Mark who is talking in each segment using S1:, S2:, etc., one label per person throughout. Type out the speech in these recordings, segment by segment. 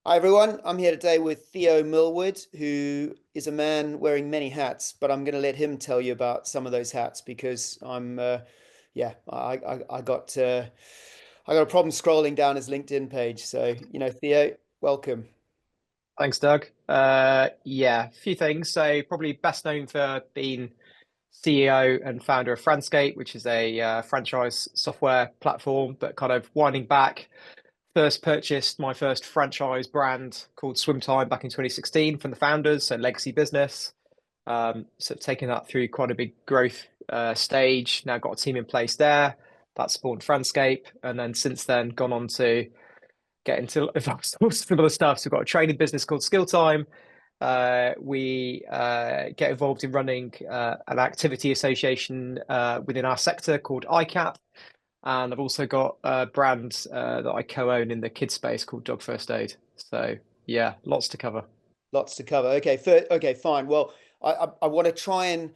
S1: Hi everyone, I'm here today with Theo Millward, who is a man wearing many hats, but I'm going to let him tell you about some of those hats because yeah, I got a problem scrolling down his LinkedIn page. So, Theo, welcome.
S2: Thanks, Doug. Yeah, a few things. So probably best known for being CEO and founder of Franscape, which is a franchise software platform, but kind of winding back. First purchased my first franchise brand called Swimtime back in 2016 from the founders, so legacy business. So taking that through quite a big growth stage. Now got a team in place there. That spawned Franscape, and then since then gone on to get into some other stuff. So we've got a training business called Skill Time. We get involved in running an activity association within our sector called ICAP. And I've also got a brand that I co-own in the kids space called Dog First Aid. So yeah, lots to cover.
S1: Lots to cover. Okay, fine. Well, I want to try and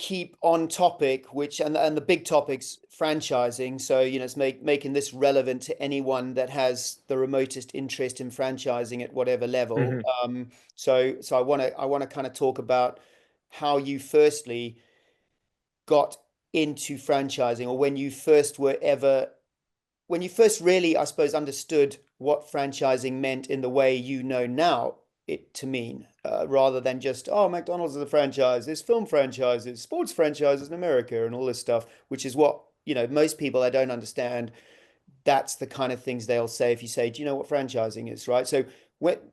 S1: keep on topic, which and the big topics, franchising. So, it's making this relevant to anyone that has the remotest interest in franchising at whatever level.
S2: Hmm.
S1: So I want to kind of talk about how you firstly got into franchising, or when you first really, I suppose, understood what franchising meant in the way you know now it to mean, rather than just, oh, McDonald's is a franchise, there's film franchises, sports franchises in America, and all this stuff, which is what, most people I don't understand. That's the kind of things they'll say if you say, do you know what franchising is, right? So,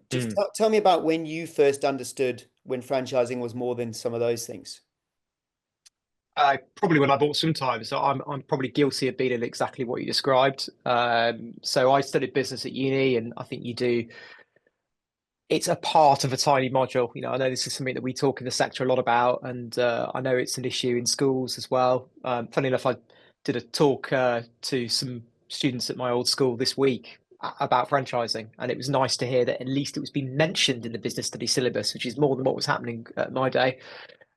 S1: just
S2: Mm.
S1: tell me about when you first understood when franchising was more than some of those things.
S2: Probably when I bought Swimtime, so I'm probably guilty of being in exactly what you described. So I studied business at uni, and I think you do. It's a part of a tiny module. I know this is something that we talk in the sector a lot about, and I know it's an issue in schools as well. Funny enough, I did a talk to some students at my old school this week about franchising, and it was nice to hear that at least it was being mentioned in the business study syllabus, which is more than what was happening at my day.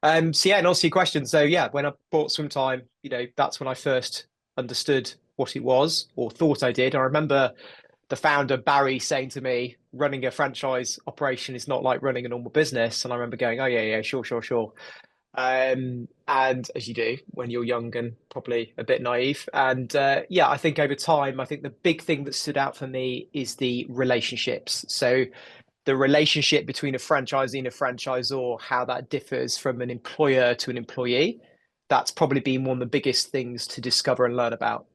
S2: So yeah, and answer your question. So yeah, when I bought Swimtime, that's when I first understood what it was, or thought I did. I remember the founder Barry saying to me, running a franchise operation is not like running a normal business. And I remember going, oh yeah, yeah, sure, sure, sure. And as you do when you're young and probably a bit naive. And yeah, I think over time, I think the big thing that stood out for me is the relationships. So the relationship between a franchisee and a franchisor, how that differs from an employer to an employee. That's probably been one of the biggest things to discover and learn about.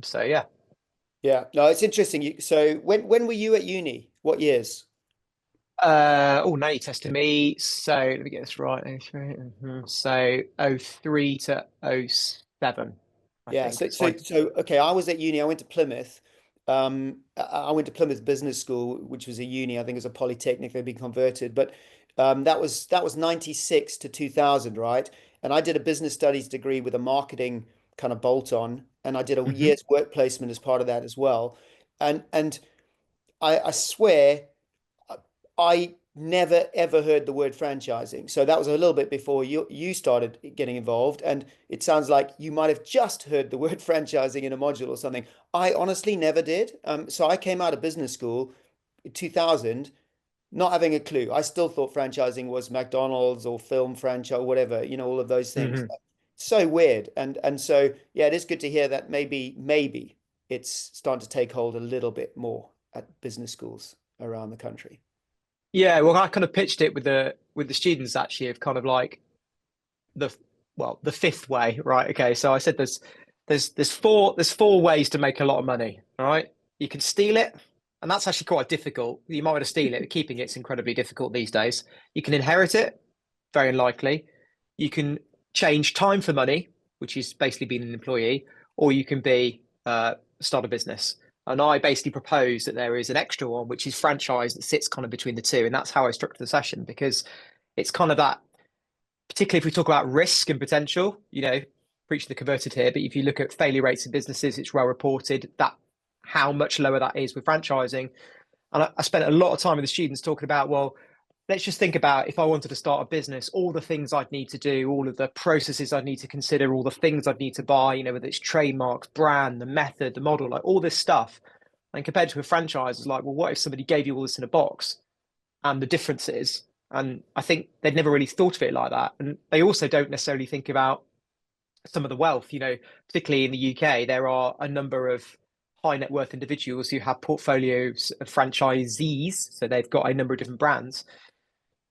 S2: So yeah.
S1: Yeah, no, it's interesting. So when were you at uni? What years?
S2: Oh, now you're testing me. So let me get this right. Oh 03, So 03 to 07, I
S1: Yeah,
S2: think.
S1: okay, I was at uni. I went to Plymouth. I went to Plymouth Business School, which was a uni. I think it was a polytechnic. They'd been converted, but that was 96 to 2000, right? And I did a business studies degree with a marketing kind of bolt on, and I did a
S2: Hmm.
S1: year's work placement as part of that as well. And I swear. I never ever heard the word franchising. So that was a little bit before you started getting involved. And it sounds like you might have just heard the word franchising in a module or something. I honestly never did. So I came out of business school in 2000, not having a clue. I still thought franchising was McDonald's or film franchise, whatever, all of those things.
S2: Hmm.
S1: So weird. And so yeah, it is good to hear that maybe it's starting to take hold a little bit more at business schools around the country.
S2: Yeah, well, I kind of pitched it with the students actually of kind of like the the fifth way, right? Okay, so I said there's four ways to make a lot of money. All right, you can steal it, and that's actually quite difficult. You might want to steal it, but keeping it's incredibly difficult these days. You can inherit it, very unlikely. You can change time for money, which is basically being an employee, or you can be start a business. And I basically propose that there is an extra one, which is franchise that sits kind of between the two, and that's how I structured the session because it's kind of that particularly if we talk about risk and potential, preaching the converted here, but if you look at failure rates in businesses, it's well reported that how much lower that is with franchising. And I spent a lot of time with the students talking about, well, let's just think about if I wanted to start a business, all the things I'd need to do, all of the processes I'd need to consider, all the things I'd need to buy, whether it's trademarks, brand, the method, the model, like all this stuff. And compared to a franchise, it's like, well, what if somebody gave you all this in a box and the differences? And I think they'd never really thought of it like that. And they also don't necessarily think about some of the wealth, particularly in the UK, there are a number of high net worth individuals who have portfolios of franchisees. So they've got a number of different brands,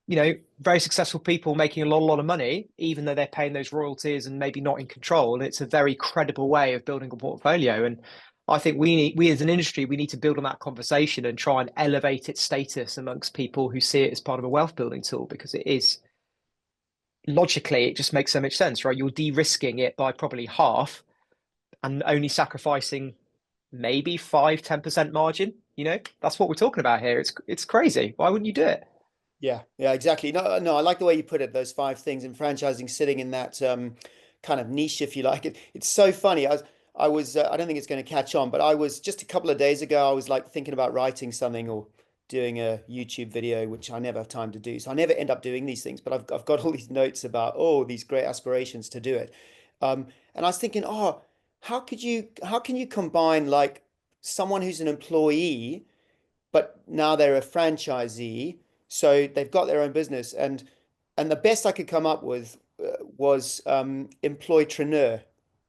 S2: very successful people making a lot of money, even though they're paying those royalties and maybe not in control. And it's a very credible way of building a portfolio. And I think we as an industry, we need to build on that conversation and try and elevate its status amongst people who see it as part of a wealth building tool, because it is logically, it just makes so much sense, right? You're de-risking it by probably half and only sacrificing maybe 5-10% margin. That's what we're talking about here. It's crazy. Why wouldn't you do it?
S1: Yeah, yeah, exactly. No, no, I like the way you put it, those five things, and franchising sitting in that kind of niche, if you like. It's so funny. I don't think it's going to catch on, but I was just a couple of days ago, I was like thinking about writing something or doing a YouTube video, which I never have time to do. So I never end up doing these things, but I've got all these notes about, oh, these great aspirations to do it. And I was thinking, oh, how can you combine like someone who's an employee but now they're a franchisee, so they've got their own business. And the best I could come up with was employpreneur,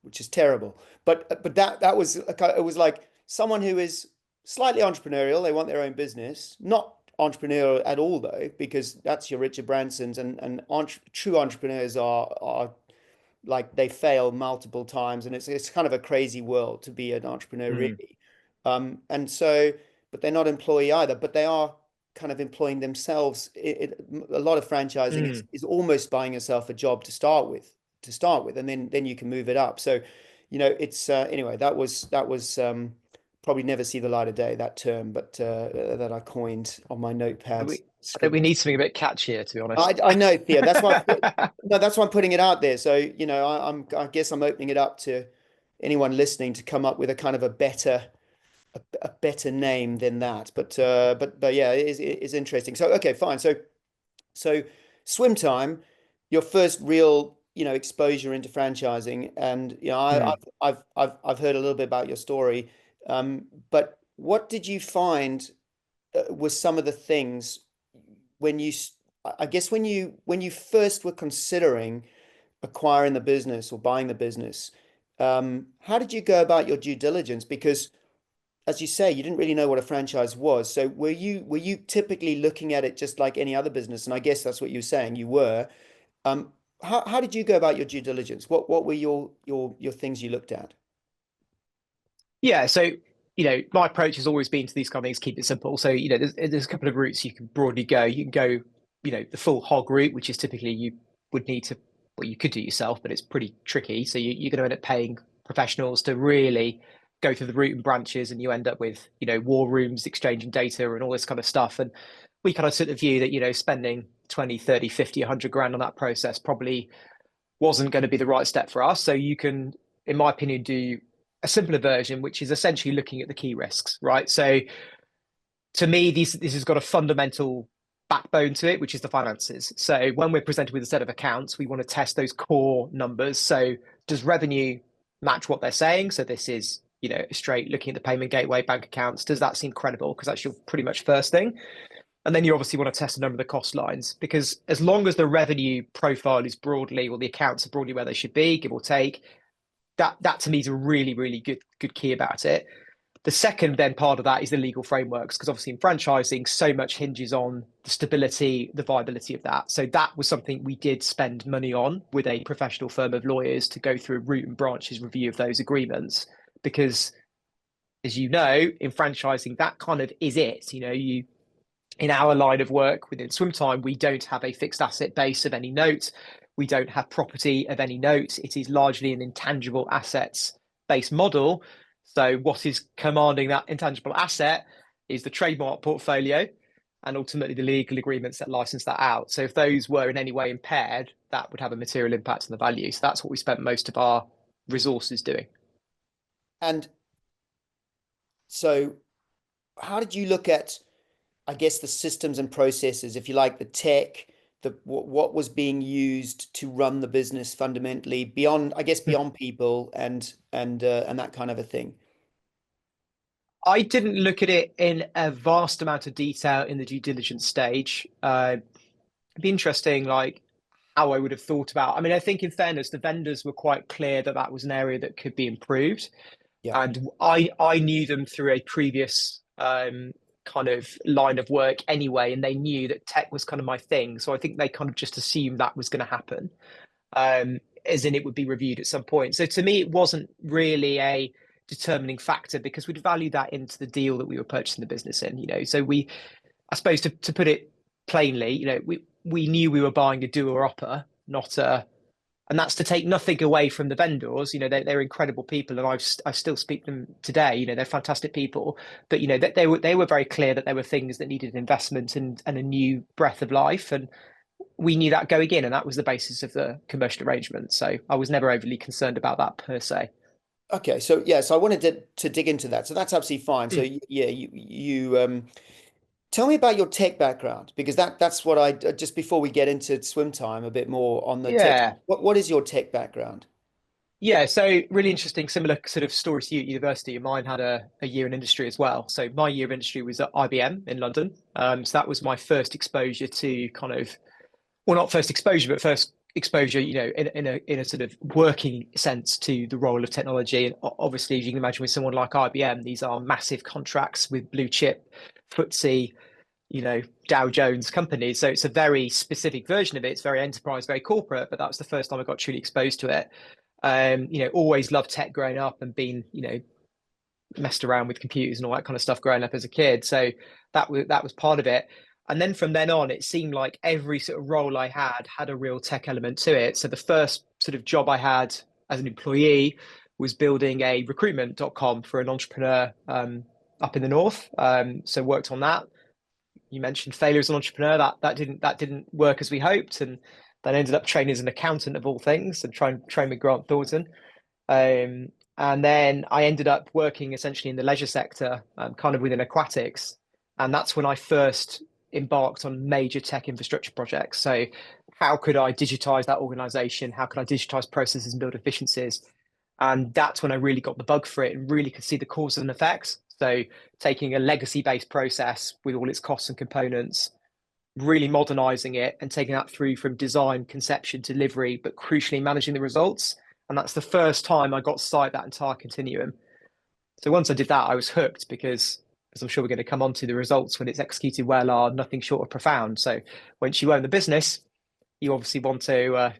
S1: which is terrible. But that was it was like someone who is slightly entrepreneurial. They want their own business, not entrepreneurial at all though, because that's your Richard Bransons and true entrepreneurs are like they fail multiple times, and it's kind of a crazy world to be an entrepreneur,
S2: Mm,
S1: really. And so, but they're not employee either, but they are kind of employing themselves. A lot of franchising
S2: mm.
S1: is almost buying yourself a job to start with, and then you can move it up. So, it's anyway, that was probably never see the light of day, that term, but that I coined on my notepads
S2: I think we
S1: scribble.
S2: need something a bit catchier, to be honest.
S1: I know, Theo. No, that's why I'm putting it out there. So, I guess I'm opening it up to anyone listening to come up with a kind of a better name than that. But yeah, it is interesting. So, okay, fine. So swim time, your first real, exposure into franchising, and
S2: Mm.
S1: I've heard a little bit about your story. But what did you find was some of the things when I guess when you first were considering acquiring the business or buying the business, how did you go about your due diligence? Because as you say, you didn't really know what a franchise was. So were you typically looking at it just like any other business? And I guess that's what you were saying, you were. Um, how did you go about your due diligence? What were your things you looked at?
S2: Yeah, so my approach has always been to these kind of things, keep it simple. So there's a couple of routes you can broadly go. You can go, the full hog route, which is typically you would need to, well, you could do yourself, but it's pretty tricky. So you're going to end up paying professionals to really go through the route and branches, and you end up with war rooms exchanging data and all this kind of stuff. And we kind of took the view that spending 20, 30, 50, 100 grand on that process probably wasn't going to be the right step for us. So you can, in my opinion, do a simpler version, which is essentially looking at the key risks, right? So to me, this has got a fundamental backbone to it, which is the finances. So when we're presented with a set of accounts, we want to test those core numbers. So does revenue match what they're saying? So this is, straight looking at the payment gateway, bank accounts. Does that seem credible? Because that's your pretty much first thing. And then you obviously want to test a number of the cost lines, because as long as the revenue profile is broadly, or the accounts are broadly where they should be, give or take, that to me is a really, really good key about it. The second then part of that is the legal frameworks, because obviously in franchising, so much hinges on the stability, the viability of that. So that was something we did spend money on with a professional firm of lawyers to go through a root and branches review of those agreements. Because as you know, in franchising, that kind of is it. You in our line of work within swim time, we don't have a fixed asset base of any note. We don't have property of any note. It is largely an intangible assets based model. So what is commanding that intangible asset is the trademark portfolio and ultimately the legal agreements that license that out. So if those were in any way impaired, that would have a material impact on the value. So that's what we spent most of our resources doing.
S1: And so how did you look at, I guess, the systems and processes, if you like, the tech, what was being used to run the business fundamentally beyond, I guess, beyond people and that kind of a thing.
S2: I didn't look at it in a vast amount of detail in the due diligence stage. It'd be interesting, like how I would have thought about. I mean, I think in fairness, the vendors were quite clear that that was an area that could be improved,
S1: Yeah.
S2: and I knew them through a previous kind of line of work anyway, and they knew that tech was kind of my thing. So I think they kind of just assumed that was going to happen, as in it would be reviewed at some point. So to me, it wasn't really a determining factor because we'd value that into the deal that we were purchasing the business in. So I suppose to put it plainly, we knew we were buying a doer upper, not a, and that's to take nothing away from the vendors. They're incredible people, and I still speak to them today. They're fantastic people, but they were very clear that there were things that needed investment and a new breath of life, and we knew that going in, and that was the basis of the commercial arrangement. So I was never overly concerned about that per se.
S1: Okay, so yeah, so I wanted to dig into that. So that's absolutely fine. So
S2: Mm.
S1: yeah, you tell me about your tech background because that's what I just before we get into swim time a bit more on the tech.
S2: Yeah.
S1: What is your tech background?
S2: Yeah, so really interesting, similar sort of story to you at university. Mine had a year in industry as well. So my year of industry was at IBM in London. So that was my first exposure to kind of, well, not first exposure, but first exposure, in a sort of working sense to the role of technology. And obviously, as you can imagine, with someone like IBM, these are massive contracts with blue chip, FTSE, Dow Jones companies. So it's a very specific version of it. It's very enterprise, very corporate, but that was the first time I got truly exposed to it. Always loved tech growing up and been, messed around with computers and all that kind of stuff growing up as a kid. So that was part of it. And then from then on, it seemed like every sort of role I had a real tech element to it. So the first sort of job I had as an employee was building a recruitment.com for an entrepreneur up in the north. So worked on that. You mentioned failure as an entrepreneur. That didn't work as we hoped, and then ended up training as an accountant of all things and trying to train with Grant Thornton. Um, and then I ended up working essentially in the leisure sector, kind of within aquatics. And that's when I first embarked on major tech infrastructure projects. So, how could I digitize that organization? How could I digitize processes and build efficiencies? And that's when I really got the bug for it and really could see the causes and effects. So, taking a legacy based process with all its costs and components, really modernizing it and taking that through from design, conception, delivery, but crucially managing the results. And that's the first time I got to sight that entire continuum. So once I did that, I was hooked because, as I'm sure we're going to come on to, the results when it's executed well are nothing short of profound. So once you own the business, you obviously want to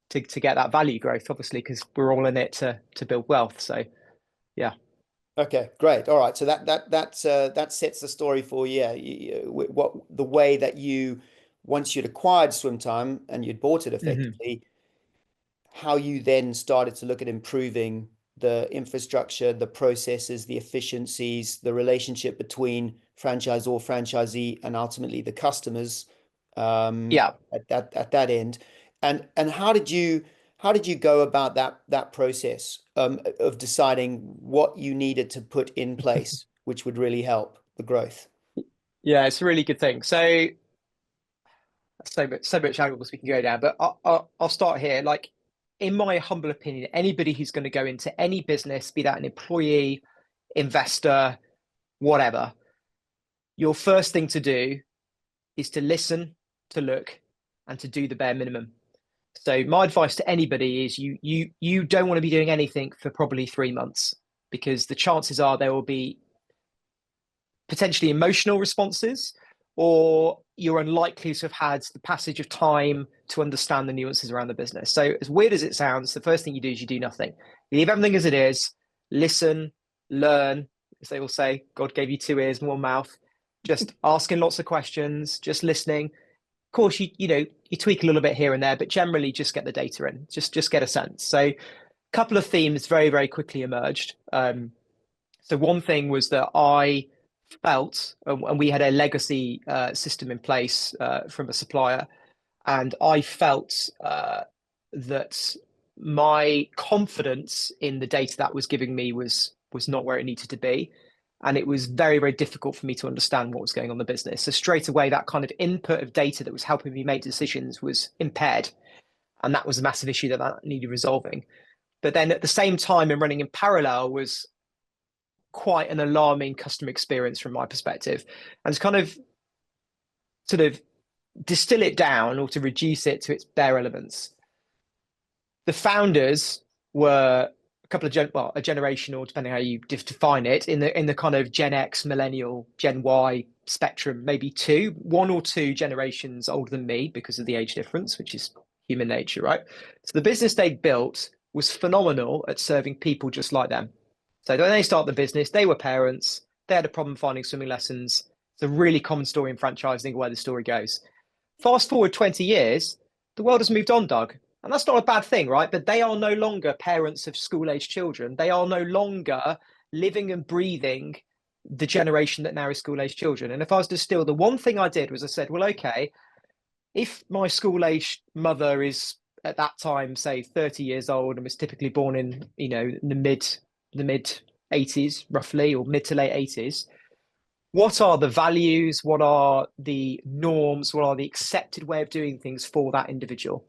S2: get that value growth, obviously, because we're all in it to build wealth. So yeah.
S1: Okay, great. All right. So that sets the story for yeah, what the way that you once you'd acquired Swim Time and you'd bought it
S2: Mm-hmm.
S1: effectively, how you then started to look at improving the infrastructure, the processes, the efficiencies, the relationship between franchisor, franchisee, and ultimately the customers
S2: Yeah.
S1: at that end. And how did you go about that process of deciding what you needed to put in place, which would really help the growth?
S2: Yeah, it's a really good thing. So much angles we can go down, but I'll start here. Like, in my humble opinion, anybody who's going to go into any business, be that an employee, investor, whatever, your first thing to do is to listen, to look, and to do the bare minimum. So my advice to anybody is you don't want to be doing anything for probably 3 months because the chances are there will be potentially emotional responses, or you're unlikely to have had the passage of time to understand the nuances around the business. So, as weird as it sounds, the first thing you do is you do nothing. You leave everything as it is, listen, learn. As they will say, God gave you two ears and one mouth. Just asking lots of questions, just listening. Of course, you tweak a little bit here and there, but generally just get the data in. Just get a sense. So, a couple of themes very very quickly emerged. So one thing was that I felt, and we had a legacy system in place from a supplier, and I felt that my confidence in the data that was giving me was not where it needed to be. And it was very, very difficult for me to understand what was going on in the business. So straight away, that kind of input of data that was helping me make decisions was impaired. And that was a massive issue that needed resolving. But then at the same time, and running in parallel was quite an alarming customer experience from my perspective. And to kind of sort of distill it down or to reduce it to its bare elements, the founders were a couple of a generation, or depending how you define it, in the kind of Gen X, Millennial, Gen Y spectrum, maybe one or two generations older than me because of the age difference, which is human nature, right? So the business they built was phenomenal at serving people just like them. So when they start the business, they were parents, they had a problem finding swimming lessons. It's a really common story in franchising where the story goes. Fast forward 20 years, the world has moved on, Doug. And that's not a bad thing, right? But they are no longer parents of school-age children. They are no longer living and breathing the generation that now is school-age children. And if I was to distill, the one thing I did was I said, well, okay, if my school-age mother is at that time, say, 30 years old and was typically born in, the mid 80s, roughly, or mid to late 80s, what are the values? What are the norms? What are the accepted way of doing things for that individual?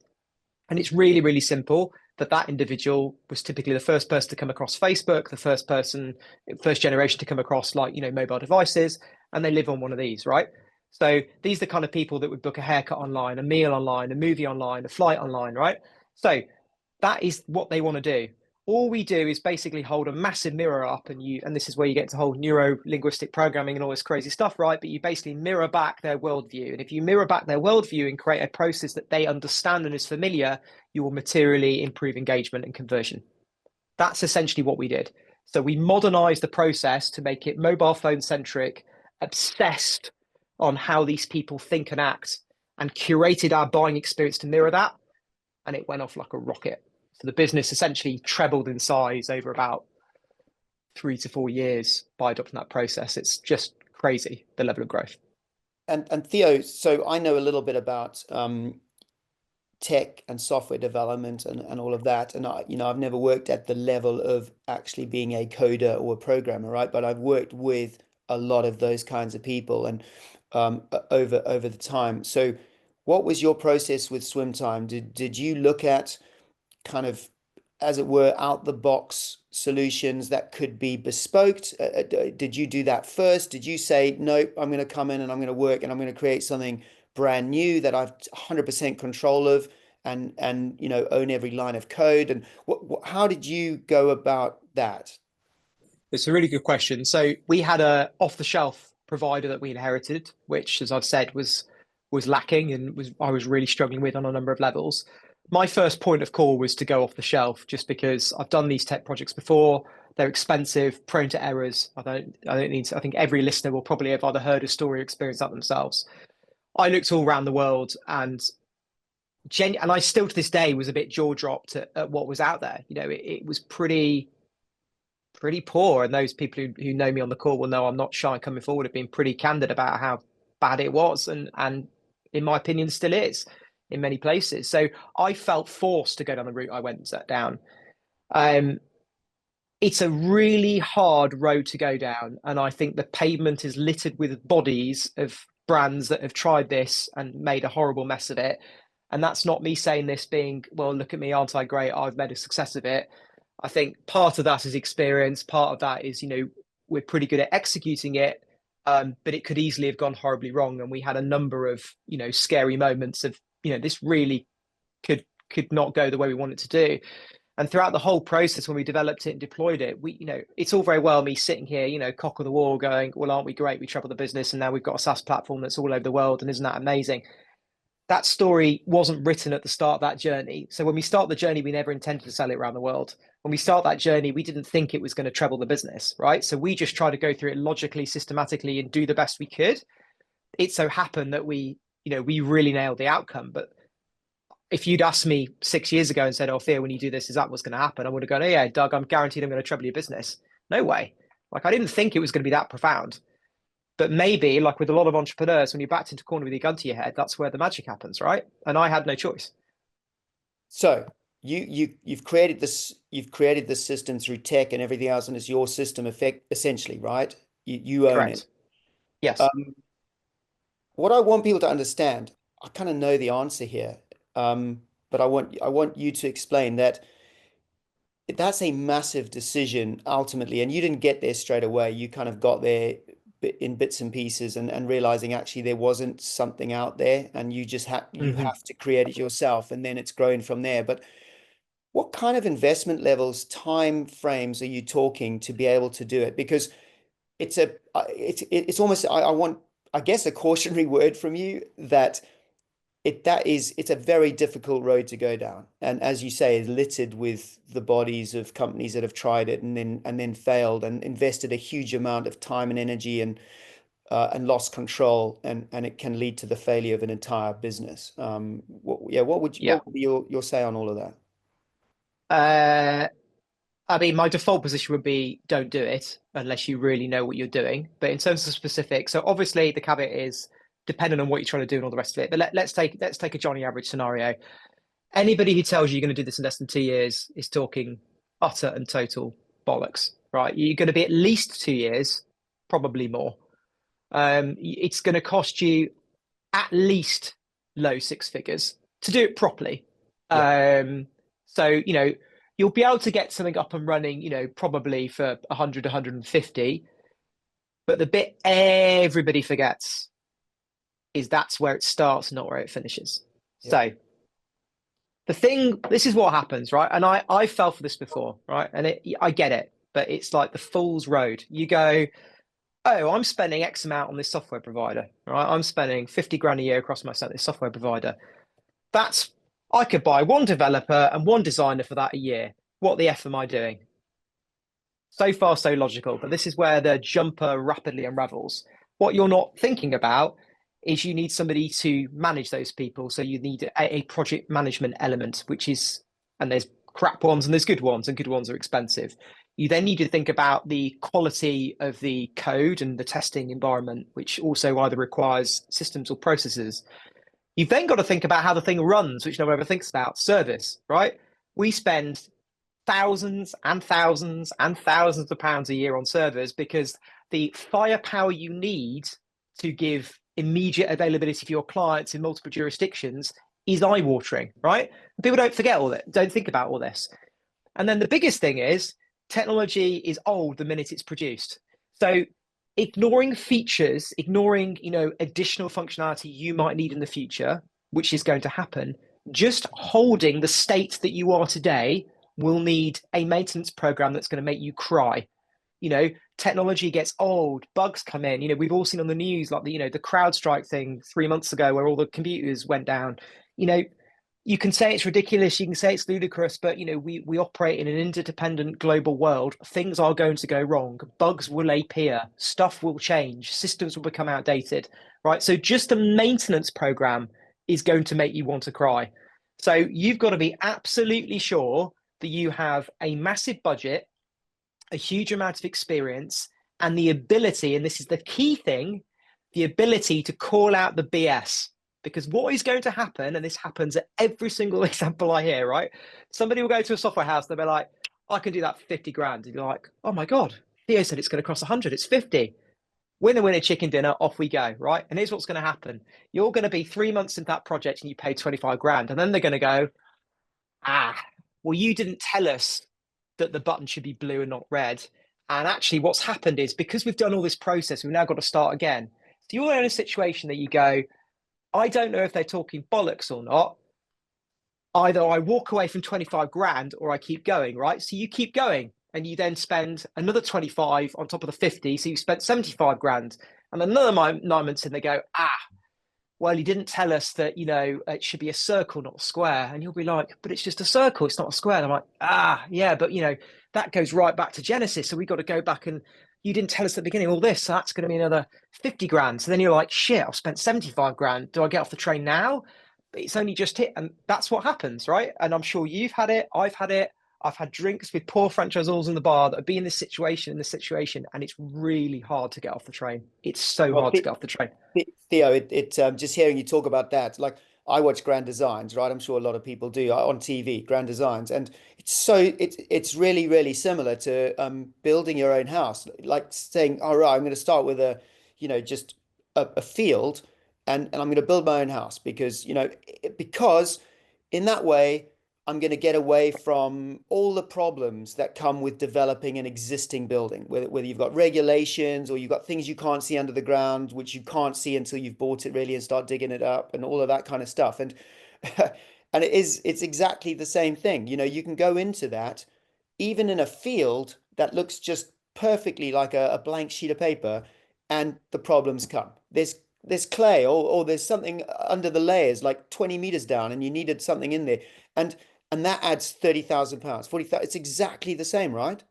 S2: And it's really, really simple that individual was typically the first person to come across Facebook, the first generation to come across mobile devices, and they live on one of these, right? So these are the kind of people that would book a haircut online, a meal online, a movie online, a flight online, right? So that is what they want to do. All we do is basically hold a massive mirror up, and this is where you get to hold neuro-linguistic programming and all this crazy stuff, right? But you basically mirror back their worldview. And if you mirror back their worldview and create a process that they understand and is familiar, you will materially improve engagement and conversion. That's essentially what we did. So we modernized the process to make it mobile phone centric, obsessed on how these people think and act, and curated our buying experience to mirror that. And it went off like a rocket. So the business essentially trebled in size over about 3 to 4 years by adopting that process. It's just crazy, the level of growth.
S1: And Theo, so I know a little bit about tech and software development and all of that. And I've never worked at the level of actually being a coder or a programmer, right? But I've worked with a lot of those kinds of people and over the time. So what was your process with Swim Time? Did you look at kind of, as it were, out the box solutions that could be bespoked? Did you do that first? Did you say, nope, I'm going to come in and I'm going to work and I'm going to create something brand new that I've 100% control of and own every line of code? And how did you go about that?
S2: It's a really good question. So we had a off-the-shelf provider that we inherited, which, as I've said, was lacking and I was really struggling with on a number of levels. My first point of call was to go off the shelf, just because I've done these tech projects before. They're expensive, prone to errors. I think every listener will probably have either heard a story or experienced that themselves. I looked all around the world and I still to this day was a bit jaw dropped at what was out there. It was pretty poor. And those people who know me on the call will know I'm not shy coming forward. I've been pretty candid about how bad it was, and in my opinion, still is in many places. So I felt forced to go down the route I went down. Um, it's a really hard road to go down, and I think the pavement is littered with bodies of brands that have tried this and made a horrible mess of it. And that's not me saying this being, well, look at me, aren't I great? I've made a success of it. I think part of that is experience. Part of that is, we're pretty good at executing it, but it could easily have gone horribly wrong. And we had a number of, scary moments of, this really could not go the way we want it to do. And throughout the whole process, when we developed it and deployed it, it's all very well me sitting here, cock of the wall going, well, aren't we great? We trebled the business and now we've got a SaaS platform that's all over the world. And isn't that amazing? That story wasn't written at the start of that journey. So when we start the journey, we never intended to sell it around the world. When we start that journey, we didn't think it was going to treble the business, right? So we just tried to go through it logically, systematically, and do the best we could. It so happened that we really nailed the outcome. But if you'd asked me 6 years ago and said, oh, Theo, when you do this, is that what's going to happen? I would have gone, oh, yeah, Doug, I'm guaranteed I'm going to treble your business. No way. I didn't think it was going to be that profound. But maybe, like with a lot of entrepreneurs, when you're backed into a corner with your gun to your head, that's where the magic happens, right? And I had no choice.
S1: So you've created this system through tech and everything else, and it's your system essentially, right? You own it.
S2: Correct. Yes.
S1: What I want people to understand, I kind of know the answer here, but I want you to explain that that's a massive decision ultimately, and you didn't get there straight away. You kind of got there in bits and pieces, and realizing actually there wasn't something out there, and you
S2: Hmm.
S1: have to create it yourself, and then it's grown from there. But what kind of investment levels, time frames are you talking to be able to do it? Because it's almost I want, I guess, a cautionary word from you that it's a very difficult road to go down. And as you say, it's littered with the bodies of companies that have tried it and then failed and invested a huge amount of time and energy and lost control, and it can lead to the failure of an entire business. Yeah,
S2: Yeah.
S1: what would be your say on all of that?
S2: Uh, I mean, my default position would be don't do it unless you really know what you're doing. But in terms of specifics, so obviously the caveat is dependent on what you're trying to do and all the rest of it. But let's take a Johnny average scenario. Anybody who tells you you're going to do this in less than 2 years is talking utter and total bollocks, right? You're going to be at least 2 years, probably more. It's going to cost you at least low six figures to do it properly.
S1: Yeah,
S2: Um, so you'll be able to get something up and running, probably for 100, 150. But the bit everybody forgets is that's where it starts, not where it finishes.
S1: yeah,
S2: So this is what happens, right? And I fell for this before, right? And I get it, but it's like the fool's road. You go, oh, I'm spending X amount on this software provider, right? I'm spending 50 grand a year across my this software provider. That's I could buy one developer and one designer for that a year. What the F am I doing? So far, so logical, but this is where the jumper rapidly unravels. What you're not thinking about is you need somebody to manage those people. So you need a project management element, which is, and there's crap ones and there's good ones, and good ones are expensive. You then need to think about the quality of the code and the testing environment, which also either requires systems or processes. You've then got to think about how the thing runs, which no one ever thinks about. Service, right? We spend thousands and thousands and thousands of pounds a year on servers because the firepower you need to give immediate availability for your clients in multiple jurisdictions is eye-watering, right? People don't forget all that, don't think about all this. And then the biggest thing is technology is old the minute it's produced. So ignoring features, ignoring, additional functionality you might need in the future, which is going to happen, just holding the state that you are today will need a maintenance program that's going to make you cry. You know, technology gets old, bugs come in. We've all seen on the news like the CrowdStrike thing 3 months ago where all the computers went down. You know, you can say it's ridiculous, you can say it's ludicrous, but we operate in an interdependent global world. Things are going to go wrong. Bugs will appear, stuff will change, systems will become outdated, right? So just a maintenance program is going to make you want to cry. So you've got to be absolutely sure that you have a massive budget, a huge amount of experience, and the ability, and this is the key thing, the ability to call out the BS. Because what is going to happen, and this happens at every single example I hear, right? Somebody will go to a software house, they'll be like, I can do that for 50 grand. And you're like, oh my God, Theo said it's going to cost 100, it's 50. Winner, winner, chicken dinner, off we go, right? And here's what's going to happen. You're going to be 3 months into that project and you pay 25 grand. And then they're going to go, well, you didn't tell us that the button should be blue and not red. And actually, what's happened is because we've done all this process, we've now got to start again. So you're in a situation that you go, I don't know if they're talking bollocks or not. Either I walk away from 25 grand or I keep going, right? So you keep going and you then spend another 25 on top of the 50. So you spent 75 grand. And another 9 months in, they go, well, you didn't tell us that, it should be a circle, not a square. And you'll be like, but it's just a circle. It's not a square. And I'm like, yeah, but that goes right back to Genesis. So we got to go back and you didn't tell us at the beginning all this. So that's going to be another 50 grand. So then you're like, shit, I've spent 75 grand. Do I get off the train now? But it's only just hit. And that's what happens, right? And I'm sure you've had it. I've had it. I've had drinks with poor franchisors in the bar that have been in this situation, and it's really hard to get off the train. It's so
S1: well,
S2: hard to get off the train.
S1: Theo, just hearing you talk about that, like I watch Grand Designs, right? I'm sure a lot of people do on TV, Grand Designs, and it's really really similar to building your own house, like saying, all right, I'm going to start with just a field, and I'm going to build my own house because because in that way. I'm going to get away from all the problems that come with developing an existing building, whether you've got regulations or you've got things you can't see under the ground, which you can't see until you've bought it really and start digging it up and all of that kind of stuff. And and it's exactly the same thing. You know, you can go into that even in a field that looks just perfectly like a blank sheet of paper, and the problems come. There's clay or there's something under the layers like 20 meters down and you needed something in there. And and that adds 30,000 pounds, 40,000. It's exactly the same, right?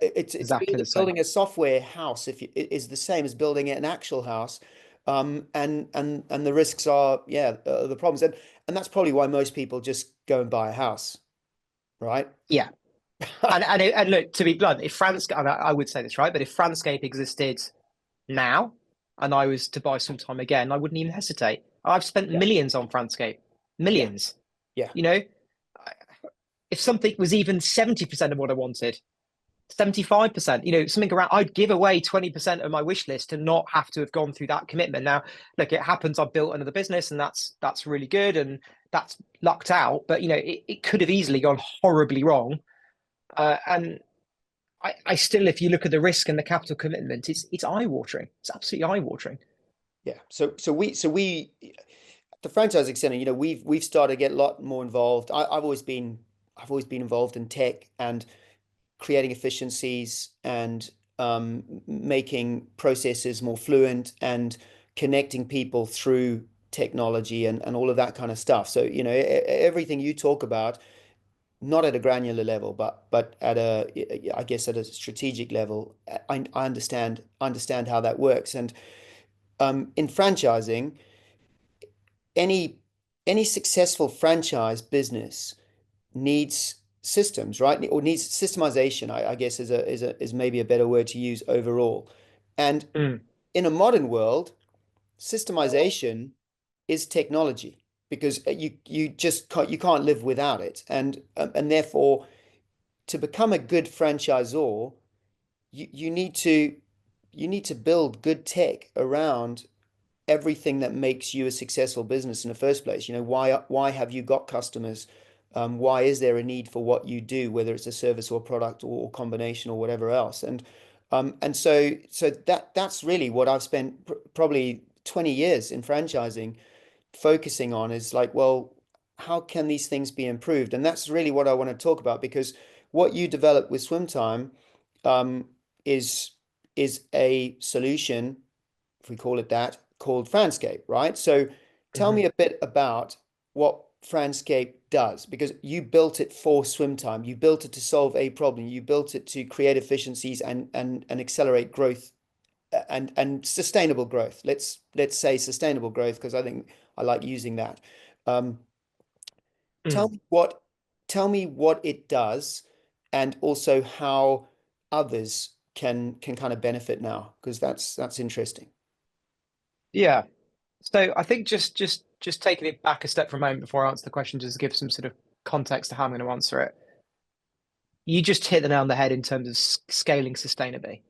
S1: It's
S2: Exactly the same.
S1: building a software house if you, it is the same as building an actual house. And the risks are, yeah, the problems. And that's probably why most people just go and buy a house, right?
S2: Yeah. And look, to be blunt, if Franscape, and I would say this, right, but if Franscape existed now and I was to buy sometime again, I wouldn't even hesitate. I've spent
S1: Yeah,
S2: millions on Franscape,
S1: yeah,
S2: millions.
S1: yeah,
S2: You know, if something was even 70% of what I wanted, 75%, you know, something around, I'd give away 20% of my wish list to not have to have gone through that commitment. Now, look, it happens. I've built another business and that's really good and that's lucked out. But, you know, it could have easily gone horribly wrong. And I still, if you look at the risk and the capital commitment, it's eye watering. It's absolutely eye watering.
S1: yeah. So we the franchising center, you know, we've started to get a lot more involved. I've always been involved in tech and creating efficiencies and making processes more fluent and connecting people through technology and all of that kind of stuff. So, you know, everything you talk about, not at a granular level, but at a, I guess at a strategic level, I understand how that works. And in franchising, any any successful franchise business needs systems, right? Or needs systemization, I guess is maybe a better word to use overall. And
S2: Mm.
S1: in a modern world, systemization is technology because you just can't live without it. And therefore, to become a good franchisor, you need to build good tech around everything that makes you a successful business in the first place. You know, why have you got customers? Why is there a need for what you do, whether it's a service or product or combination or whatever else? And so that's really what I've spent probably 20 years in franchising focusing on is like, well, how can these things be improved? And that's really what I want to talk about because what you developed with Swim Time um, is is a solution, if we call it that, called Franscape, right? So tell
S2: Hmm.
S1: me a bit about what Franscape does, because you built it for swim time. You built it to solve a problem. You built it to create efficiencies and accelerate growth and sustainable growth. Let's say sustainable growth because I think I like using that. Um, tell
S2: Mm.
S1: me what tell me what it does and also how others can kind of benefit now because that's interesting.
S2: Yeah. So I think just taking it back a step for a moment before I answer the question, just to give some sort of context to how I'm going to answer it. You just hit the nail on the head in terms of scaling sustainably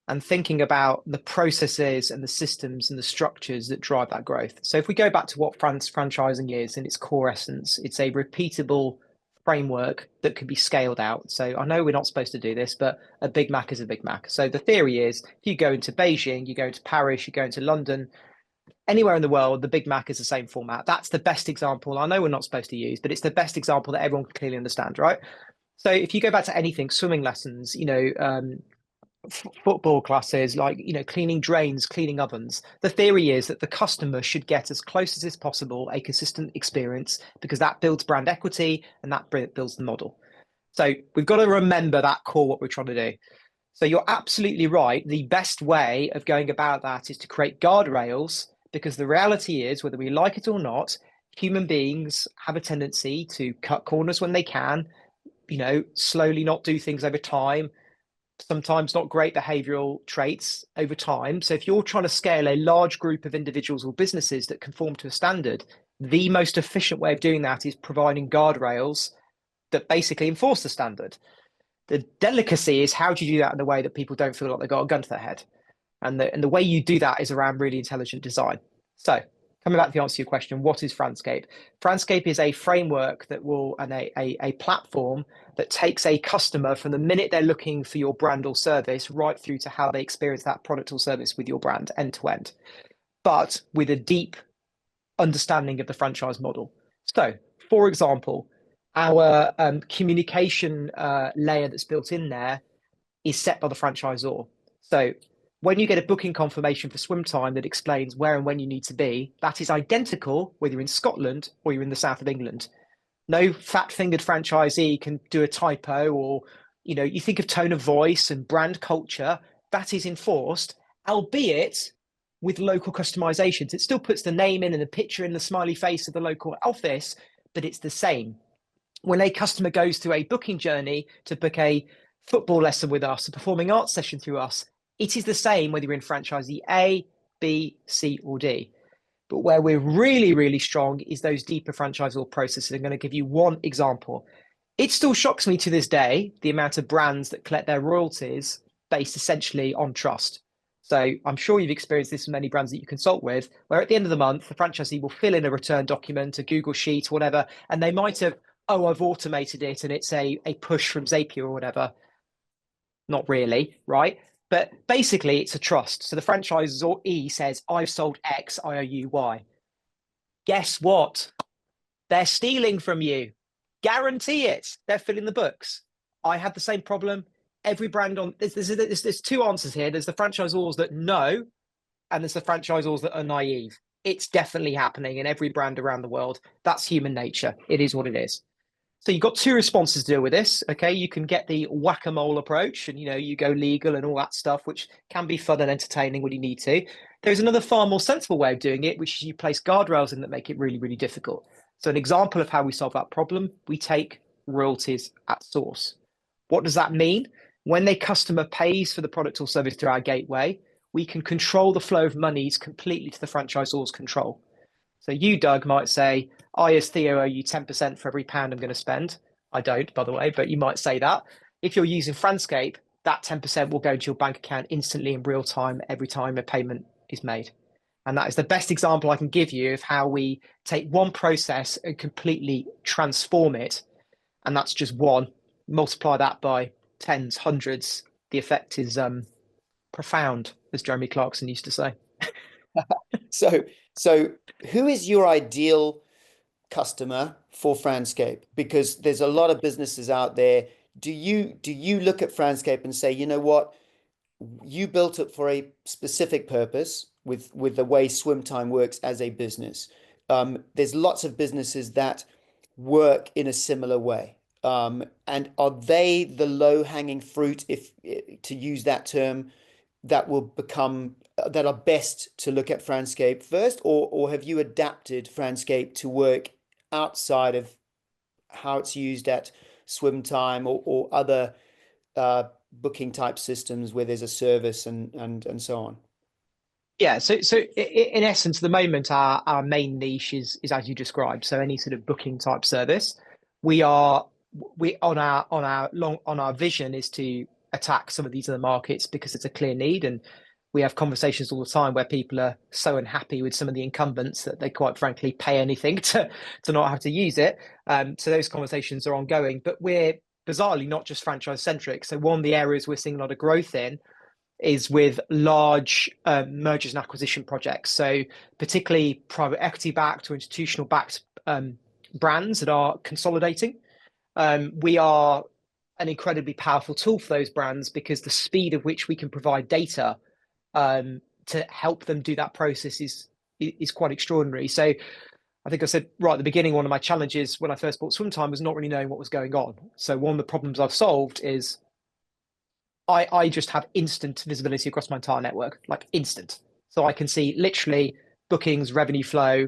S2: and thinking about the processes and the systems and the structures that drive that growth. So if we go back to what franchising is in its core essence, it's a repeatable framework that can be scaled out. So I know we're not supposed to do this, but a Big Mac is a Big Mac. So the theory is if you go into Beijing, you go into Paris, you go into London, anywhere in the world, the Big Mac is the same format. That's the best example. I know we're not supposed to use, but it's the best example that everyone can clearly understand, right? So if you go back to anything, swimming lessons, football classes, like, cleaning drains, cleaning ovens, the theory is that the customer should get as close as is possible a consistent experience because that builds brand equity and that builds the model. So we've got to remember that core, what we're trying to do. So you're absolutely right. The best way of going about that is to create guardrails because the reality is, whether we like it or not, human beings have a tendency to cut corners when they can, slowly not do things over time, sometimes not great behavioral traits over time. So if you're trying to scale a large group of individuals or businesses that conform to a standard, the most efficient way of doing that is providing guardrails that basically enforce the standard. The delicacy is how do you do that in a way that people don't feel like they've got a gun to their head? And the way you do that is around really intelligent design. So coming back to the answer to your question, what is Franscape? Franscape is a framework that will, and a platform that takes a customer from the minute they're looking for your brand or service right through to how they experience that product or service with your brand end to end, but with a deep understanding of the franchise model. So, for example, our communication layer that's built in there is set by the franchisor. So when you get a booking confirmation for swim time that explains where and when you need to be, that is identical whether you're in Scotland or you're in the south of England. No fat-fingered franchisee can do a typo, or you think of tone of voice and brand culture, that is enforced, albeit with local customizations. It still puts the name in and the picture in the smiley face of the local office, but it's the same. When a customer goes through a booking journey to book a football lesson with us, a performing arts session through us, it is the same whether you're in franchisee A, B, C, or D. But where we're really, really strong is those deeper franchisor processes. I'm going to give you one example. It still shocks me to this day, the amount of brands that collect their royalties based essentially on trust. So I'm sure you've experienced this with many brands that you consult with, where at the end of the month, the franchisee will fill in a return document, a Google Sheet, whatever, and they might have, oh, I've automated it and it's a push from Zapier or whatever. Not really, right? But basically, it's a trust. So the franchisor E says, I've sold X, I owe you Y. Guess what? They're stealing from you. Guarantee it. They're filling the books. I had the same problem. Every brand on there's two answers here. There's the franchisors that know, and there's the franchisors that are naive. It's definitely happening in every brand around the world. That's human nature. It is what it is. So you've got two responses to deal with this. Okay, you can get the whack-a-mole approach, and you go legal and all that stuff, which can be fun and entertaining when you need to. There's another far more sensible way of doing it, which is you place guardrails in that make it really, really difficult. So an example of how we solve that problem, we take royalties at source. What does that mean? When a customer pays for the product or service through our gateway, we can control the flow of monies completely to the franchisor's control. So you, Doug, might say, I, as Theo, owe you 10% for every pound I'm going to spend. I don't, by the way, but you might say that. If you're using Franscape, that 10% will go to your bank account instantly in real time every time a payment is made. And that is the best example I can give you of how we take one process and completely transform it. And that's just one. Multiply that by tens, hundreds. The effect is profound, as Jeremy Clarkson used to say.
S1: So who is your ideal customer for Franscape? Because there's a lot of businesses out there. Do you look at Franscape and say, you know what, you built it for a specific purpose with the way swim time works as a business? There's lots of businesses that work in a similar way. And are they the low-hanging fruit, if to use that term, that are best to look at Franscape first, or have you adapted Franscape to work outside of how it's used at swim time or other booking type systems where there's a service and so on?
S2: Yeah, so in essence, at the moment, our main niche is as you described. So any sort of booking type service, we are we on our vision is to attack some of these other markets because it's a clear need, and we have conversations all the time where people are so unhappy with some of the incumbents that they quite frankly pay anything to not have to use it. So those conversations are ongoing, but we're bizarrely not just franchise centric. So one of the areas we're seeing a lot of growth in is with large mergers and acquisition projects. So particularly private equity backed or institutional backed brands that are consolidating. We are an incredibly powerful tool for those brands because the speed at which we can provide data to help them do that process is quite extraordinary. So I think I said right at the beginning, one of my challenges when I first bought Swim Time was not really knowing what was going on. So one of the problems I've solved is I just have instant visibility across my entire network, like instant. So I can see literally bookings, revenue flow,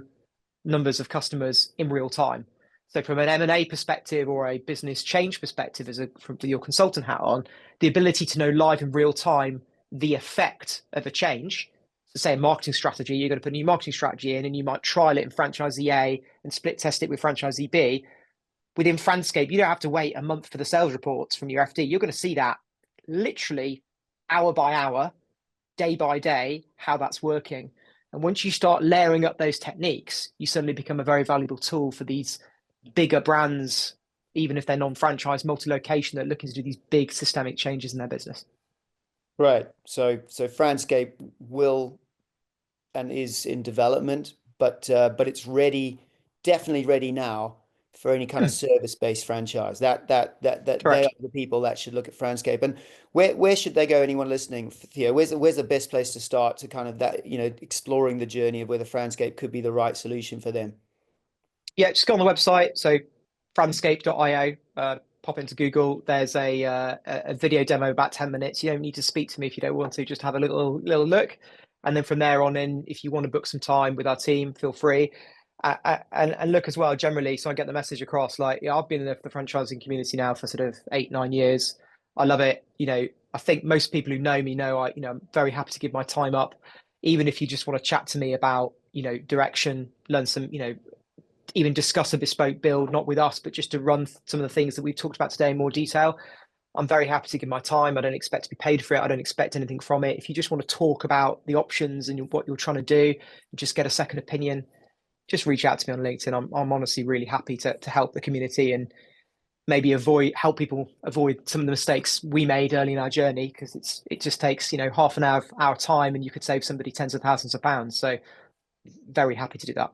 S2: numbers of customers in real time. So from an M&A perspective or a business change perspective, from your consultant hat on, the ability to know live in real time the effect of a change. So say a marketing strategy, you're going to put a new marketing strategy in and you might trial it in franchisee A and split test it with franchisee B. Within Franscape, you don't have to wait a month for the sales reports from your FD. You're going to see that literally hour by hour, day by day, how that's working. And once you start layering up those techniques, you suddenly become a very valuable tool for these bigger brands, even if they're non-franchise, multi-location, that are looking to do these big systemic changes in their business.
S1: Right. So Franscape will and is in development, but it's ready, definitely ready now for any kind of service-based franchise. That they are
S2: Correct.
S1: the people that should look at Franscape. And where should they go? Anyone listening, Theo? Where's the best place to start to kind of that, exploring the journey of whether Franscape could be the right solution for them?
S2: Yeah, just go on the website. So franscape.io, pop into Google. There's a video demo about 10 minutes. You don't need to speak to me if you don't want to, just have a little look. And then from there on in, if you want to book some time with our team, feel free. And look as well, generally, so I get the message across. Like, yeah, I've been in the franchising community now for sort of 8, 9 years. I love it. I think most people who know me know I'm very happy to give my time up, even if you just want to chat to me about, direction, learn some, even discuss a bespoke build, not with us, but just to run some of the things that we've talked about today in more detail. I'm very happy to give my time. I don't expect to be paid for it. I don't expect anything from it. If you just want to talk about the options and what you're trying to do, just get a second opinion, just reach out to me on LinkedIn. I'm honestly really happy to help the community and maybe help people avoid some of the mistakes we made early in our journey, because it just takes, half an hour of our time and you could save somebody tens of thousands of pounds. So very happy to do that.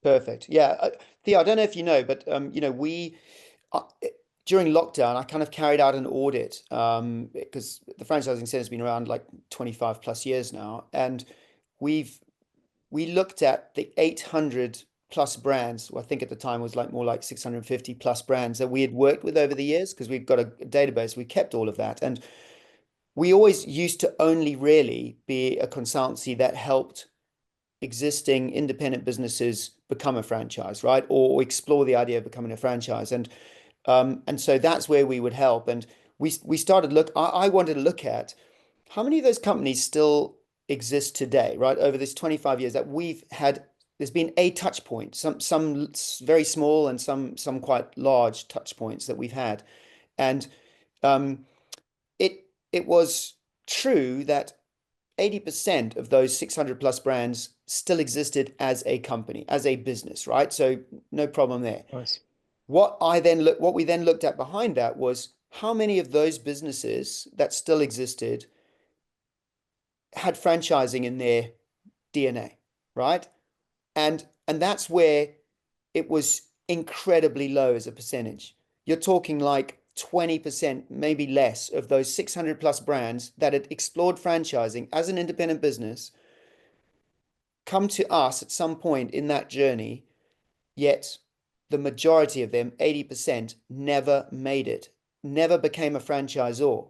S1: Perfect. Yeah, Theo, I don't know if you know, but we uh, during lockdown, I kind of carried out an audit because the franchising centre has been around like 25 plus years now, and we've we looked at the 800 plus brands. Well, I think at the time was like more like 650 plus brands that we had worked with over the years because we've got a database. We kept all of that, and we always used to only really be a consultancy that helped existing independent businesses become a franchise, right? Or explore the idea of becoming a franchise. And so that's where we would help. And we started I wanted to look at how many of those companies still exist today, right? Over this 25 years that we've had, there's been a touch point, some very small and some quite large touch points that we've had. And um, it was true that 80% of those 600 plus brands still existed as a company, as a business, right? So no problem there.
S2: Nice.
S1: What we then looked at behind that was how many of those businesses that still existed had franchising in their DNA, right? And that's where it was incredibly low as a percentage. You're talking like 20%, maybe less, of those 600 plus brands that had explored franchising as an independent business come to us at some point in that journey, yet the majority of them, 80%, never made it, never became a franchisor.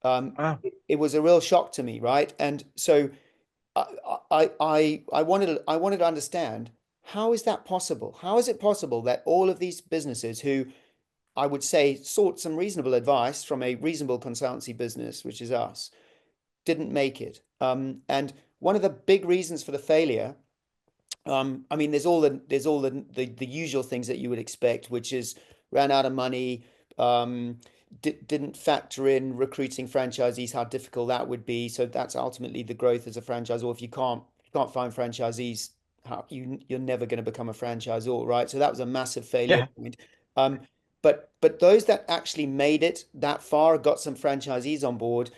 S2: Wow.
S1: It was a real shock to me, right? And so I wanted to understand, how is that possible? How is it possible that all of these businesses who I would say sought some reasonable advice from a reasonable consultancy business, which is us, didn't make it? And one of the big reasons for the failure, I mean, there's all the usual things that you would expect, which is ran out of money, didn't factor in recruiting franchisees, how difficult that would be. So that's ultimately the growth as a franchisor. If you can't find franchisees, you're never going to become a franchisor, right? So that was a massive failure
S2: Yeah.
S1: point. Um, but those that actually made it that far, got some franchisees on board,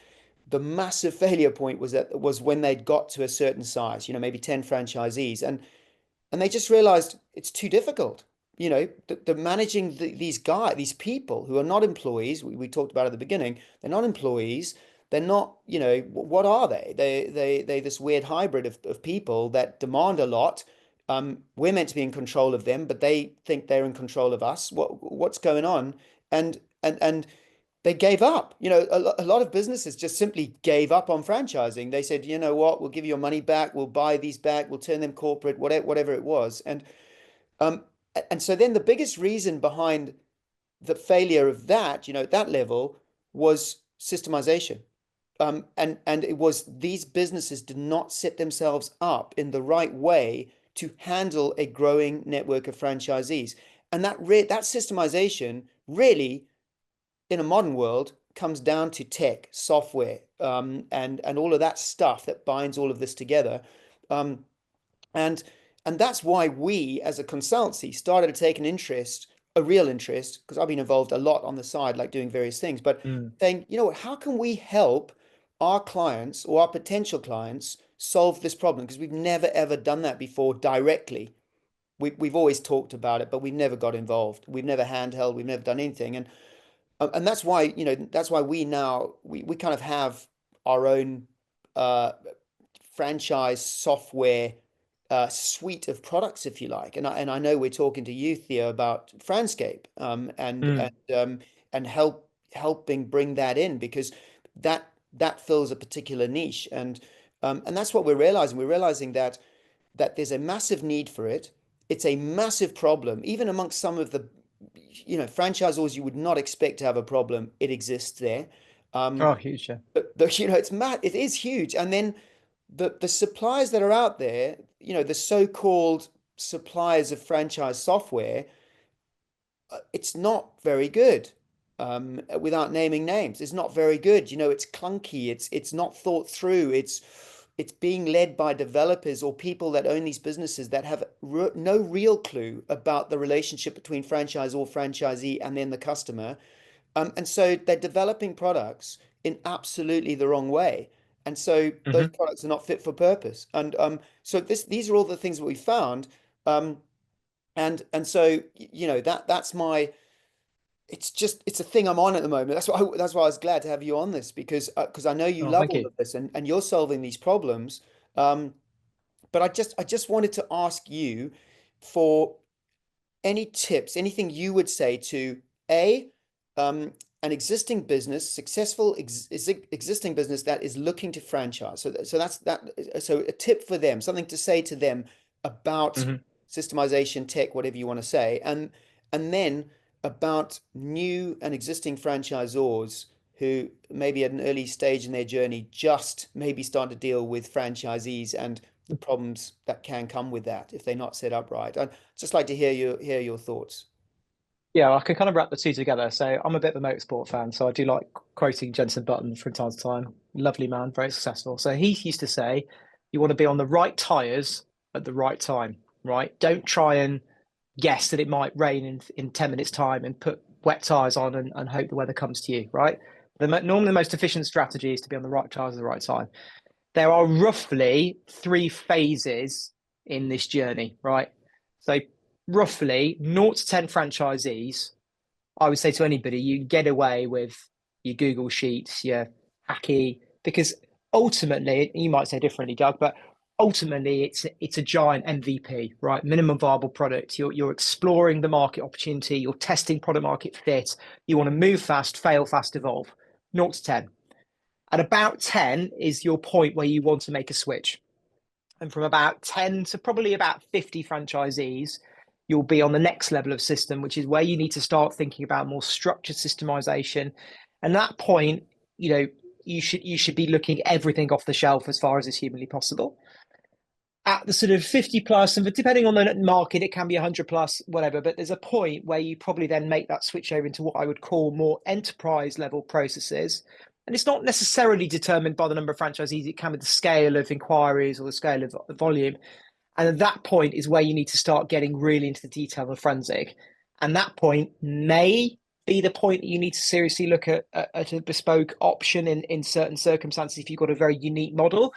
S1: the massive failure point was when they'd got to a certain size, maybe 10 franchisees, and they just realized it's too difficult. The managing these people who are not employees. We talked about at the beginning. They're not employees. They're not, what are they? They this weird hybrid of people that demand a lot. We're meant to be in control of them, but they think they're in control of us. What's going on? And they gave up. A lot of businesses just simply gave up on franchising. They said, you know what, we'll give you your money back, we'll buy these back, we'll turn them corporate, whatever it was. Um, and so then the biggest reason behind the failure of that, at that level, was systemization. And it was these businesses did not set themselves up in the right way to handle a growing network of franchisees. And that systemization really, in a modern world, comes down to tech, software, and all of that stuff that binds all of this together. And and that's why we as a consultancy started to take an interest, a real interest, because I've been involved a lot on the side, like doing various things, but
S2: Mm.
S1: saying, you know what, how can we help our clients or our potential clients solve this problem? Because we've never ever done that before directly. We've always talked about it, but we've never got involved. We've never handheld, we've never done anything. And that's why, that's why we kind of have our own uh, franchise software suite of products, if you like. And I know we're talking to you, Theo, about Franscape,
S2: Mm.
S1: and helping bring that in, because that fills a particular niche. And that's what we're realizing. We're realizing that there's a massive need for it. It's a massive problem, even amongst some of the, franchisors you would not expect to have a problem. It exists there. Um,
S2: Oh, huge. Yeah.
S1: it's mad. It is huge. And then the suppliers that are out there, the so-called suppliers of franchise software, it's not very good. Without naming names, it's not very good. It's clunky. It's not thought through. It's being led by developers or people that own these businesses that have no real clue about the relationship between franchisor, franchisee, and then the customer. And so they're developing products in absolutely the wrong way. And so those
S2: Hmm.
S1: products are not fit for purpose. And so these are all the things that we found. Um, and so that's my, it's a thing I'm on at the moment. That's why I was glad to have you on this, because I know you
S2: Oh,
S1: love
S2: thank
S1: all
S2: you.
S1: of this, and you're solving these problems. Um, but I just wanted to ask you for any tips, anything you would say to a um, an existing business, successful existing business that is looking to franchise. So that's that. So a tip for them, something to say to them about
S2: Hmm.
S1: systemization, tech, whatever you want to say, and then about new and existing franchisors who maybe at an early stage in their journey just maybe start to deal with franchisees and the problems that can come with that if they're not set up right. I'd just like to hear your thoughts.
S2: Yeah, I can kind of wrap the two together. So I'm a bit of a motorsport fan, so I do like quoting Jensen Button from time to time. Lovely man, very successful. So he used to say, you want to be on the right tires at the right time, right? Don't try and guess that it might rain in 10 minutes time and put wet tires on and hope the weather comes to you, right? Normally the most efficient strategy is to be on the right tires at the right time. There are roughly three phases in this journey, right? So roughly 0 to 10 franchisees, I would say to anybody, you get away with your Google Sheets, your Hacky, because ultimately, you might say differently, Doug, but ultimately it's a giant MVP, right? Minimum viable product. You're exploring the market opportunity, you're testing product market fit, you want to move fast, fail fast, evolve. 0 to 10. At about 10 is your point where you want to make a switch. And from about 10 to probably about 50 franchisees, you'll be on the next level of system, which is where you need to start thinking about more structured systemization. And at that point, you know, you should be looking at everything off the shelf as far as is humanly possible. At the sort of 50 plus, and depending on the market, it can be 100 plus, whatever. But there's a point where you probably then make that switch over into what I would call more enterprise level processes. And it's not necessarily determined by the number of franchisees, it can be the scale of inquiries or the scale of volume. And at that point is where you need to start getting really into the detail of the forensic. And that point may be the point that you need to seriously look at a bespoke option in certain circumstances if you've got a very unique model.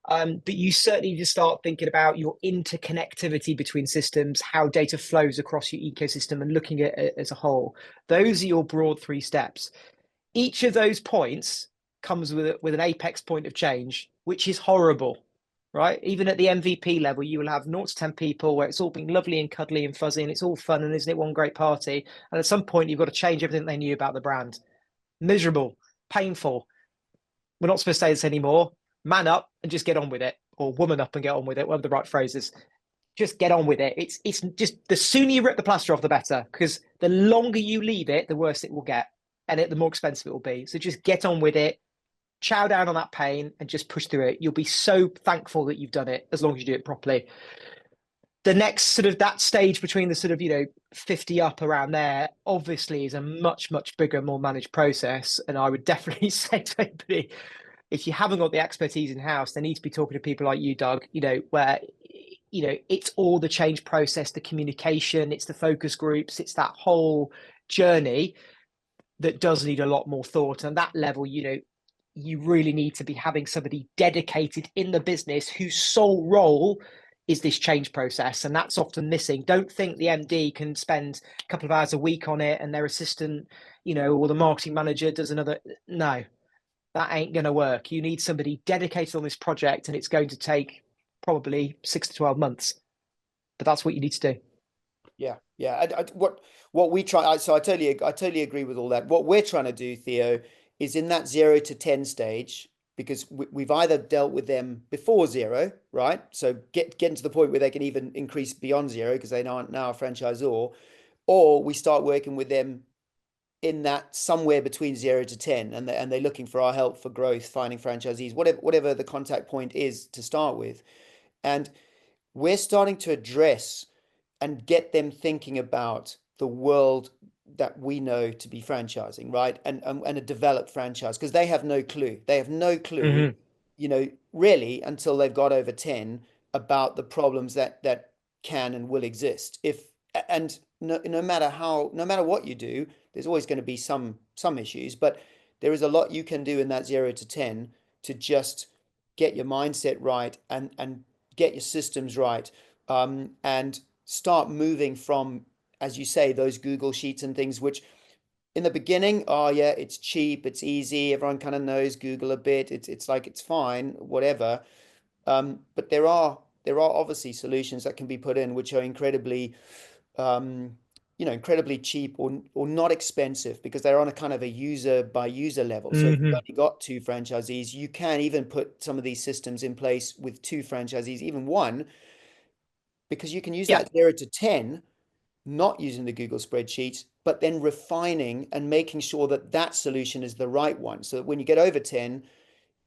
S2: But you certainly need to start thinking about your interconnectivity between systems, how data flows across your ecosystem, and looking at it as a whole. Those are your broad three steps. Each of those points comes with an apex point of change, which is horrible, right? Even at the MVP level, you will have 0 to 10 people where it's all been lovely and cuddly and fuzzy and it's all fun and isn't it one great party? And at some point, you've got to change everything they knew about the brand. Miserable, painful. We're not supposed to say this anymore. Man up and just get on with it, or woman up and get on with it, whatever the right phrase is. Just get on with it. It's just the sooner you rip the plaster off, the better, because the longer you leave it, the worse it will get, and the more expensive it will be. So just get on with it, chow down on that pain, and just push through it. You'll be so thankful that you've done it as long as you do it properly. The next sort of that stage between the sort of 50 up around there obviously is a much bigger, more managed process, and I would definitely say to anybody, if you haven't got the expertise in house, they need to be talking to people like you, Doug, where it's all the change process, the communication, it's the focus groups, it's that whole journey that does need a lot more thought. And that level, you really need to be having somebody dedicated in the business whose sole role is this change process. And that's often missing. Don't think the MD can spend a couple of hours a week on it and their assistant, or the marketing manager does another. No, that ain't going to work. You need somebody dedicated on this project, and it's going to take probably 6 to 12 months. But that's what you need to do.
S1: Yeah, yeah. What we try, so I totally agree with all that. What we're trying to do, Theo, is in that 0 to 10 stage, because we've either dealt with them before zero, right? So getting to the point where they can even increase beyond zero because they aren't now a franchisor, or we start working with them in that somewhere between 0 to 10, and they're looking for our help for growth, finding franchisees, whatever the contact point is to start with. And we're starting to address and get them thinking about the world that we know to be franchising, right? And a developed franchise, because they have no clue. They have no clue,
S2: Mm-hmm.
S1: really until they've got over 10 about the problems that can and will exist. If and no matter how, no matter what you do, there's always going to be some issues, but there is a lot you can do in that 0 to 10 to just get your mindset right and get your systems right, and start moving from, as you say, those Google Sheets and things, which in the beginning, oh yeah, it's cheap, it's easy, everyone kind of knows Google a bit, it's like it's fine, whatever. But there are obviously solutions that can be put in which are um, incredibly cheap or not expensive because they're on a kind of a user by user level. So if you've
S2: Mm-hmm.
S1: only got two franchisees, you can even put some of these systems in place with two franchisees, even one, because you can use
S2: Yeah.
S1: that 0 to 10, not using the Google spreadsheets, but then refining and making sure that that solution is the right one. So that when you get over 10,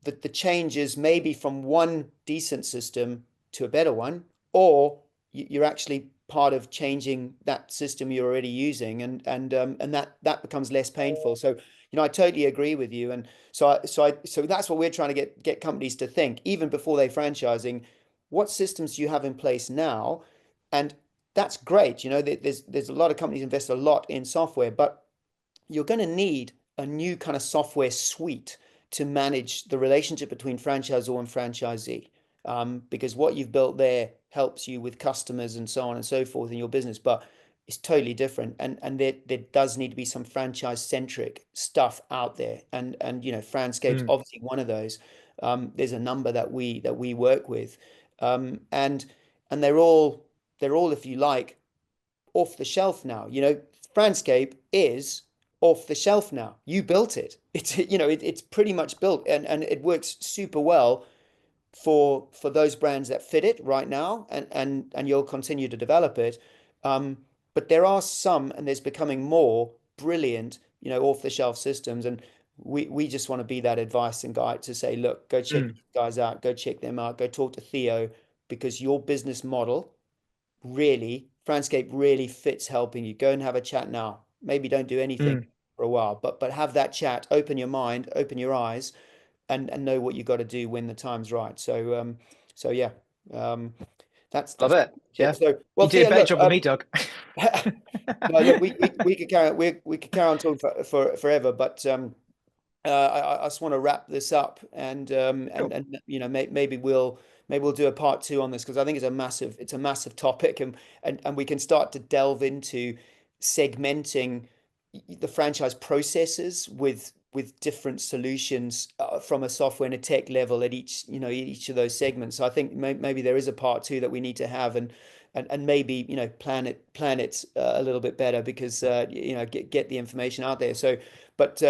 S1: that the changes maybe from one decent system to a better one, or you're actually part of changing that system you're already using, and that becomes less painful. So I totally agree with you, and so that's what we're trying to get companies to think even before they franchising. What systems do you have in place now? And that's great. There's a lot of companies invest a lot in software, but you're going to need a new kind of software suite to manage the relationship between franchisor and franchisee. Because what you've built there helps you with customers and so on and so forth in your business, but it's totally different. And there does need to be some franchise centric stuff out there. And Franscape's
S2: Mm.
S1: obviously one of those. There's a number that we work with, and they're all, if you like, off the shelf now. Franscape is off the shelf now. You built it. It's pretty much built, and it works super well for those brands that fit it right now, and you'll continue to develop it. Um, but there are some, and there's becoming more brilliant, off the shelf systems, and we just want to be that advice and guide to say, look, go check
S2: Mm.
S1: these guys out, go check them out, go talk to Theo, because your business model really, Franscape really fits helping you. Go and have a chat now. Maybe don't do anything
S2: Mm.
S1: for a while, but have that chat, open your mind, open your eyes, and know what you got to do when the time's right. So yeah, um,
S2: Love
S1: that's
S2: it.
S1: it.
S2: Yeah.
S1: So well,
S2: You do a
S1: Thea,
S2: better
S1: look,
S2: job than me, Doug.
S1: no, look, we could carry on, we could carry on talking for forever, but I just want to wrap this up,
S2: Sure.
S1: and maybe we'll do a part two on this, because I think it's a massive topic, and we can start to delve into segmenting the franchise processes with different solutions, from a software and a tech level at each of those segments. So I think maybe there is a part two that we need to have, and maybe plan it a little bit better, because get the information out there. So but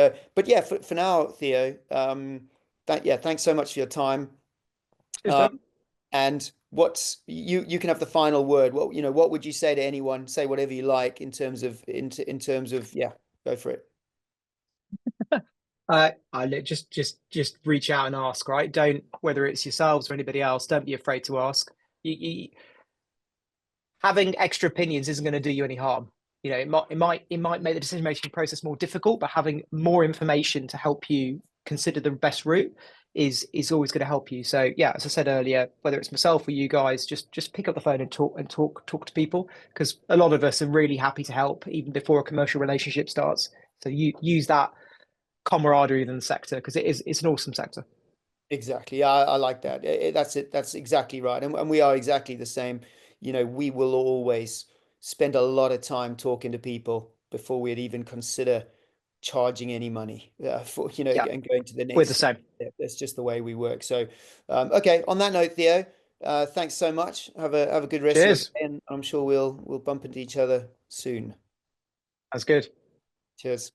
S1: yeah, for now, Theo, thanks so much for your time.
S2: Cheers,
S1: Um,
S2: Doug.
S1: and you can have the final word. What would you say to anyone? Say whatever you like in terms of, yeah, go for it.
S2: I just reach out and ask, right? Don't, whether it's yourselves or anybody else, don't be afraid to ask. Having extra opinions isn't going to do you any harm. It might make the decision making process more difficult, but having more information to help you consider the best route is always going to help you. So yeah, as I said earlier, whether it's myself or you guys, just pick up the phone and talk to people, because a lot of us are really happy to help even before a commercial relationship starts. So you use that camaraderie within the sector, because it's an awesome sector.
S1: Exactly. I like that. That's it. That's exactly right. And we are exactly the same. We will always spend a lot of time talking to people before we'd even consider charging any money
S2: Yeah,
S1: and going to the
S2: we're the
S1: next
S2: same.
S1: step. That's just the way we work. So, okay. On that note, Theo, thanks so much. Have a good rest of your
S2: Cheers.
S1: day, and I'm sure we'll bump into each other soon.
S2: That's good.
S1: Cheers.